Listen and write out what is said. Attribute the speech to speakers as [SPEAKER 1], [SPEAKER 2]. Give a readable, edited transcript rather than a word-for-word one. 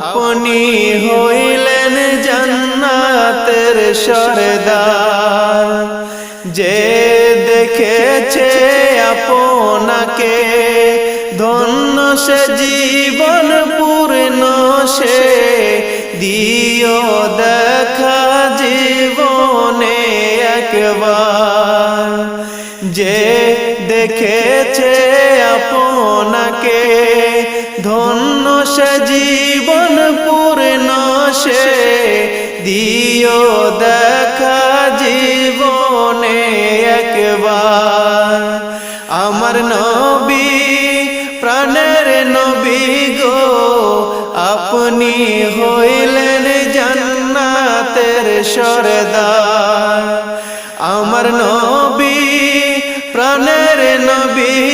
[SPEAKER 1] আপনি হইলেন জান্নাতের সরদার। যে দেখেছে আপনাকে ধন্য সে জীবন পূর্ণ সে, দিও দেখা জীবনে একবার। যে দেখেছে আপনাকে ধন্য সে জীবন পূর্ণ সে, দিও দেখা জীবনে একবার। আমার নবী প্রাণের নবী গো, আপনি হইলেন জান্নাতের সরদার। আমার নবী প্রাণের নবী